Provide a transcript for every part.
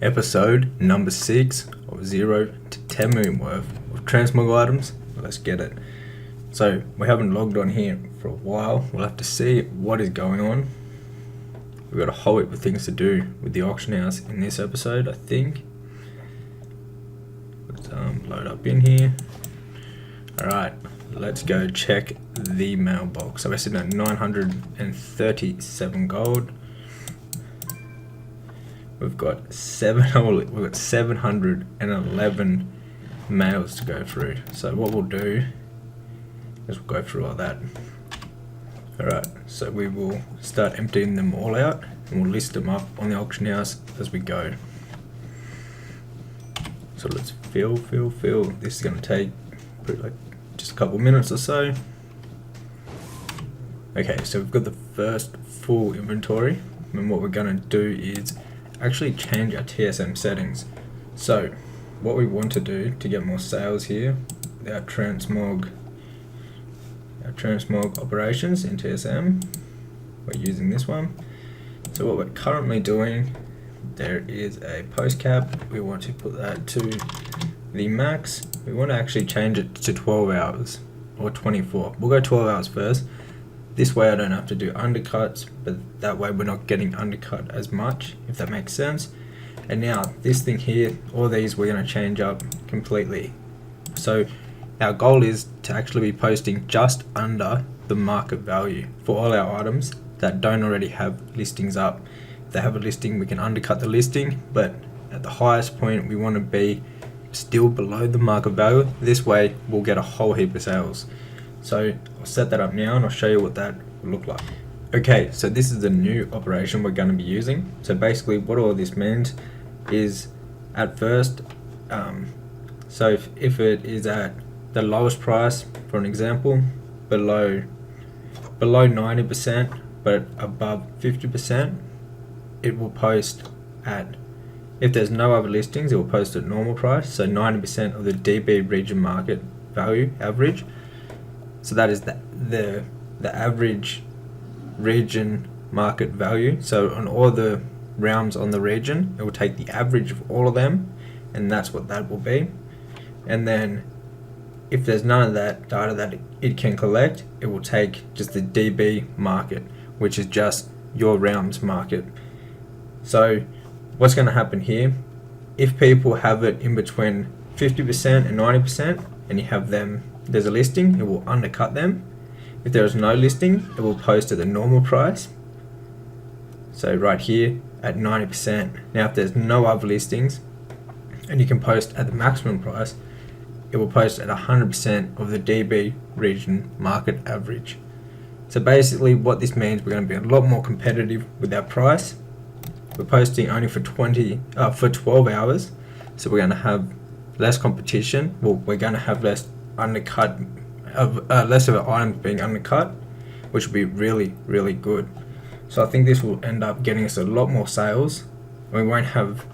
Episode number 6 of 0 to 10 million worth of Transmog items. Let's get it. So we haven't logged on here for a while. We'll have to see what is going on. We've got a whole heap of things to do with the auction house in this episode, I think. Let's load up in here. Alright, let's go check the mailbox. So we're sitting at 937 gold. We've got 711 mails to go through. So what we'll do is we'll go through all that. Alright, so we will start emptying them all out and we'll list them up on the auction house as we go. So let's fill. This is going to take pretty like just a couple minutes or so. Okay, so we've got the first full inventory, and what we're going to do is actually change our Tsm settings. So what we want to do to get more sales here, our transmog operations in Tsm, we're using this one. So what we're currently doing, there is a post cap. We want to put that to the max. We want to actually change it to 12 hours or 24. We'll go 12 hours first. This way I don't have to do undercuts, but that way we're not getting undercut as much, if that makes sense. And now this thing here, all these we're going to change up completely. So our goal is to actually be posting just under the market value for all our items that don't already have listings up. If they have a listing, we can undercut the listing, but at the highest point we want to be still below the market value. This way we'll get a whole heap of sales. So I'll set that up now and I'll show you what that will look like. Okay, so this is the new operation we're going to be using. So basically what all this means is at first, so if it is at the lowest price, for an example, below 90% but above 50%, it will post at, if there's no other listings, it will post at normal price, so 90% of the DB region market value average. So that is the average region market value. So on all the realms on the region, it will take the average of all of them, and that's what that will be. And then if there's none of that data that it can collect, it will take just the DB market, which is just your realms market. So what's going to happen here, if people have it in between 50% and 90% and you have them, there's a listing, it will undercut them. If there is no listing, it will post at the normal price. So right here at 90%. Now if there's no other listings and you can post at the maximum price, it will post at 100% of the DB region market average. So basically what this means, we're going to be a lot more competitive with our price. We're posting only for 12 hours, so we're going to have less competition. Well, we're going to have less undercut, less of our items being undercut, which will be really good. So I think this will end up getting us a lot more sales. We won't have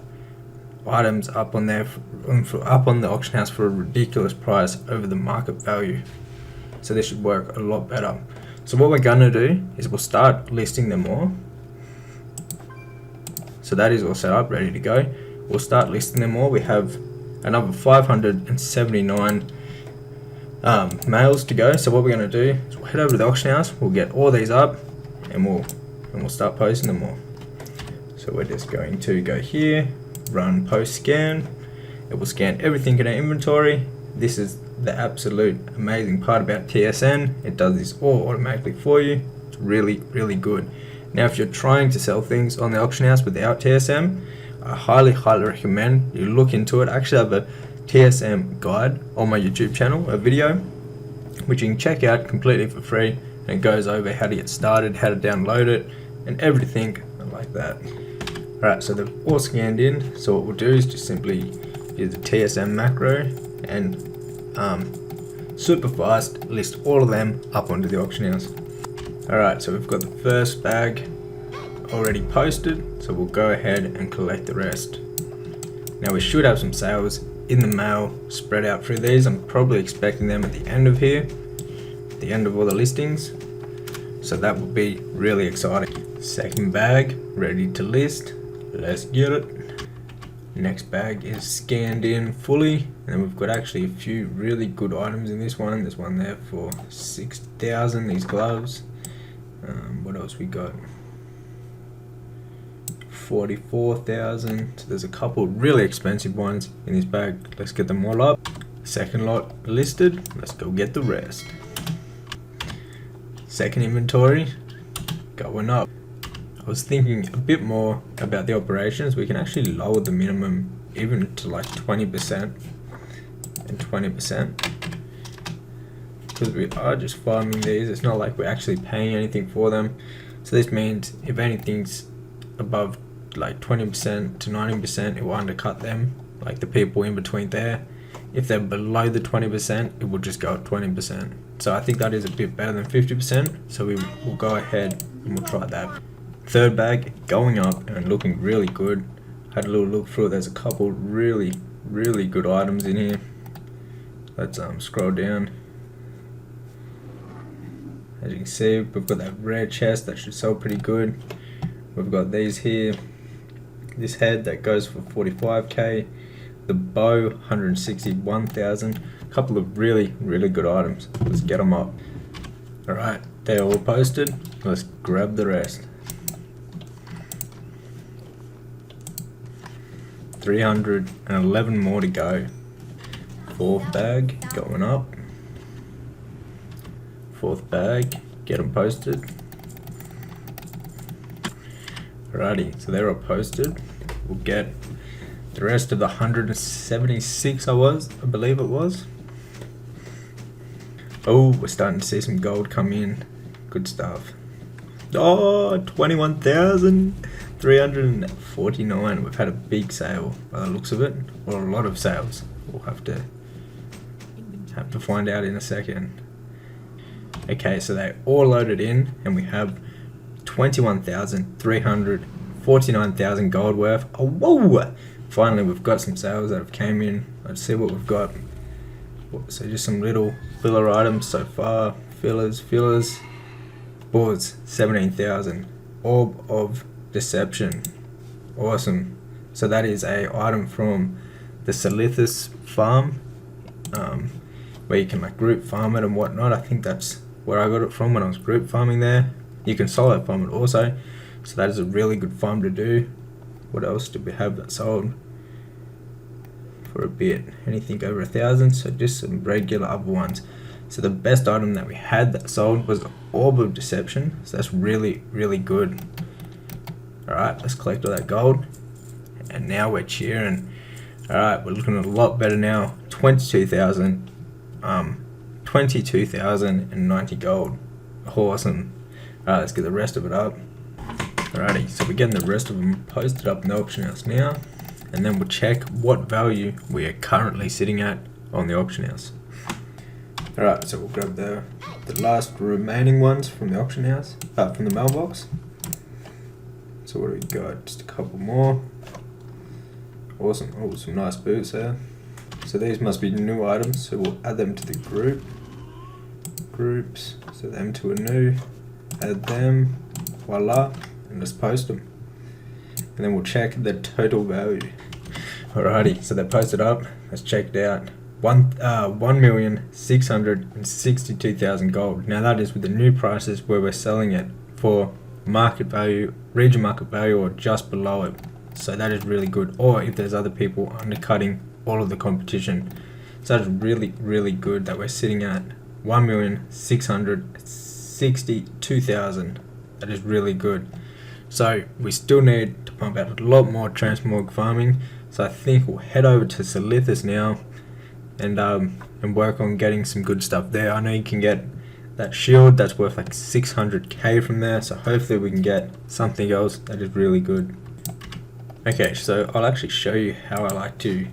items up on there up on the auction house for a ridiculous price over the market value. So this should work a lot better. So what we're going to do is we'll start listing them all. So that is all set up, ready to go. We'll start listing them all. We have another 579 mails to go. So what we're going to do is we'll head over to the auction house. We'll get all these up, and we'll start posting them all. So we're just going to go here, run post scan. It will scan everything in our inventory. This is the absolute amazing part about TSN. It does this all automatically for you. It's really good. Now if you're trying to sell things on the auction house without TSM, I highly recommend you look into it. I actually have a TSM guide on my YouTube channel, a video, which you can check out completely for free, and it goes over how to get started, how to download it, and everything like that. Alright, so they're all scanned in, so what we'll do is just simply use the TSM macro and super fast list all of them up onto the auction house. Alright, so we've got the first bag already posted, so we'll go ahead and collect the rest. Now we should have some sales in the mail spread out through these. I'm probably expecting them at the end of here, the end of all the listings, so that will be really exciting. Second bag ready to list, let's get it. Next bag is scanned in fully, and we've got actually a few really good items in this one. There's one there for 6,000, these gloves. What else we got? 44,000. So there's a couple really expensive ones in this bag. Let's get them all up. Second lot listed. Let's go get the rest. Second inventory going up. I was thinking a bit more about the operations. We can actually lower the minimum even to like 20% and 20%, because we are just farming these. It's not like we're actually paying anything for them. So this means if anything's above like 20% to 90%, it will undercut them, like the people in between there. If they're below the 20%, it will just go at 20%. So I think that is a bit better than 50%. So we will go ahead and we'll try that. Third bag going up and looking really good. Had a little look through it. There's a couple really good items in here. Let's scroll down. As you can see, we've got that rare chest that should sell pretty good. We've got these here. This head that goes for 45k. The bow 161,000. A couple of really good items. Let's get them up. Alright, they're all posted. Let's grab the rest. 311 more to go. Fourth bag going up. Fourth bag, get them posted. Alrighty, so they're all posted. We'll get the rest of the 176 I believe it was. Oh, we're starting to see some gold come in. Good stuff. Oh, 21,349. We've had a big sale by the looks of it, or a lot of sales. We'll have to find out in a second. Okay, so they all loaded in, and we have 21,349,000 gold worth. Oh, whoa! Finally, we've got some sales that have came in. Let's see what we've got. So just some little filler items so far. Fillers. Boards, 17,000. Orb of Deception. Awesome. So that is a item from the Silithus farm, where you can like group farm it and whatnot. I think that's where I got it from when I was group farming there. You can solo farm it also. So that is a really good farm to do. What else did we have that sold for a bit? Anything over 1,000, so just some regular other ones. So the best item that we had that sold was the Orb of Deception. So that's really good. Alright, let's collect all that gold. And now we're cheering. Alright, we're looking a lot better now. 22,090 gold. Awesome. Alright, let's get the rest of it up. Alrighty, so we're getting the rest of them posted up in the auction house now. And then we'll check what value we are currently sitting at on the auction house. Alright, so we'll grab the last remaining ones from the auction house, from the mailbox. So what do we got? Just a couple more. Awesome. Oh, some nice boots there. So these must be new items, so we'll add them to the groups. So them to a new, add them, voila, and just post them. And then we'll check the total value. Alrighty, so they're posted up. Let's check it out. 1,662,000 gold. Now that is with the new prices where we're selling it for market value, region market value, or just below it. So that is really good. Or if there's other people undercutting all of the competition. So that is really good that we're sitting at 1,662,000. That is really good. So we still need to pump out a lot more transmog farming. So I think we'll head over to Silithus now and work on getting some good stuff there. I know you can get that shield that's worth like 600k from there, so hopefully we can get something else that is really good. Okay, so I'll actually show you how I like to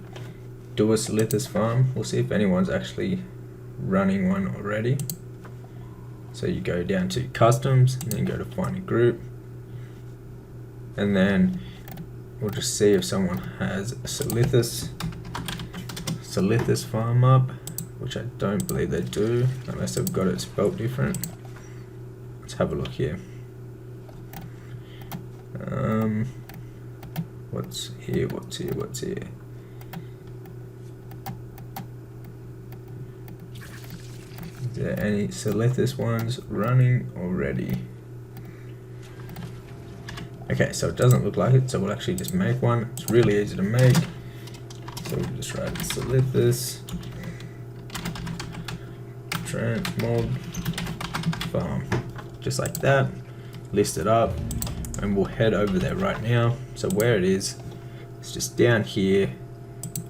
do a Silithus farm. We'll see if anyone's actually running one already. So you go down to customs and then go to find a group, and then we'll just see if someone has a Silithus farm up, which I don't believe they do, unless they've got it spelt different. Let's have a look here. What's here? What's here? What's here? Is there any Silithus ones running already? Okay, so it doesn't look like it, so we'll actually just make one. It's really easy to make. So we'll just write Silithus Transmog farm. Just like that. List it up. And we'll head over there right now. So where it is, it's just down here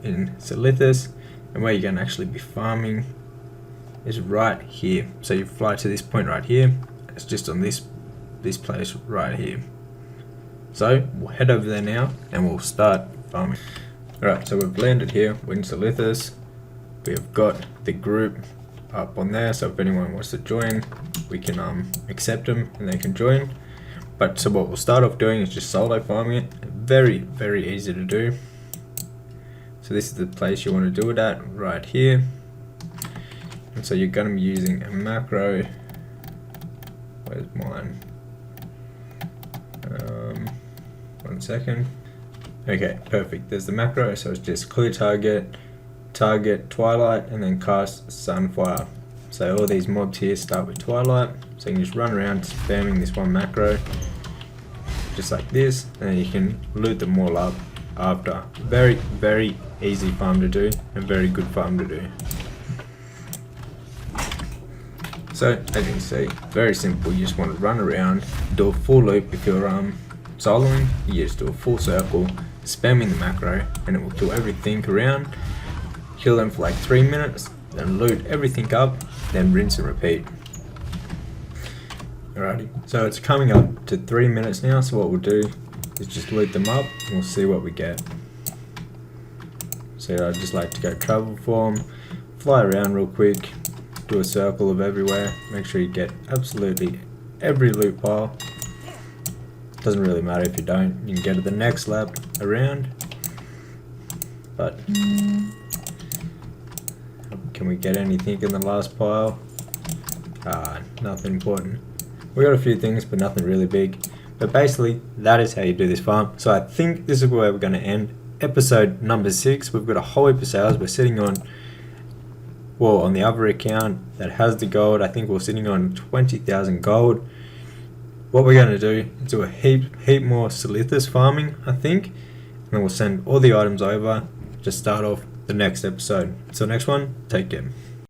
in Silithus, and where you're going to actually be farming is right here. So you fly to this point right here. It's just on this place right here. So we'll head over there now and we'll start farming. Alright, so we've landed here. We're in Silithus. We've got the group up on there, so if anyone wants to join, we can accept them and they can join. But so what we'll start off doing is just solo farming it. Very, very easy to do. So this is the place you want to do it at, right here. And so you're going to be using a macro. Where's mine? 1 second. Okay, perfect. There's the macro. So it's just clear target, target Twilight, and then cast Sunfire. So all these mobs here start with Twilight. So you can just run around spamming this one macro, just like this, and then you can loot them all up after. Very, very easy farm to do, and very good farm to do. So as you can see, very simple. You just want to run around, do a full loop. If you're soloing, you just do a full circle, spamming the macro, and it will kill everything around. Kill them for like 3 minutes, then loot everything up, then rinse and repeat. Alrighty, so it's coming up to 3 minutes now, so what we'll do is just loot them up and we'll see what we get. So I'd just like to go travel form, fly around real quick, do a circle of everywhere, make sure you get absolutely every loot pile. Doesn't really matter if you don't, you can go to the next lap around. But can we get anything in the last pile? Nothing important. We got a few things, but nothing really big. But basically, that is how you do this farm. So I think this is where we're going to end episode number 6. We've got a whole heap of sales. We're sitting on, well, on the other account that has the gold, I think we're sitting on 20,000 gold. What we're going to do is do a heap more Silithus farming, I think. And then we'll send all the items over to start off the next episode. So next one, take care.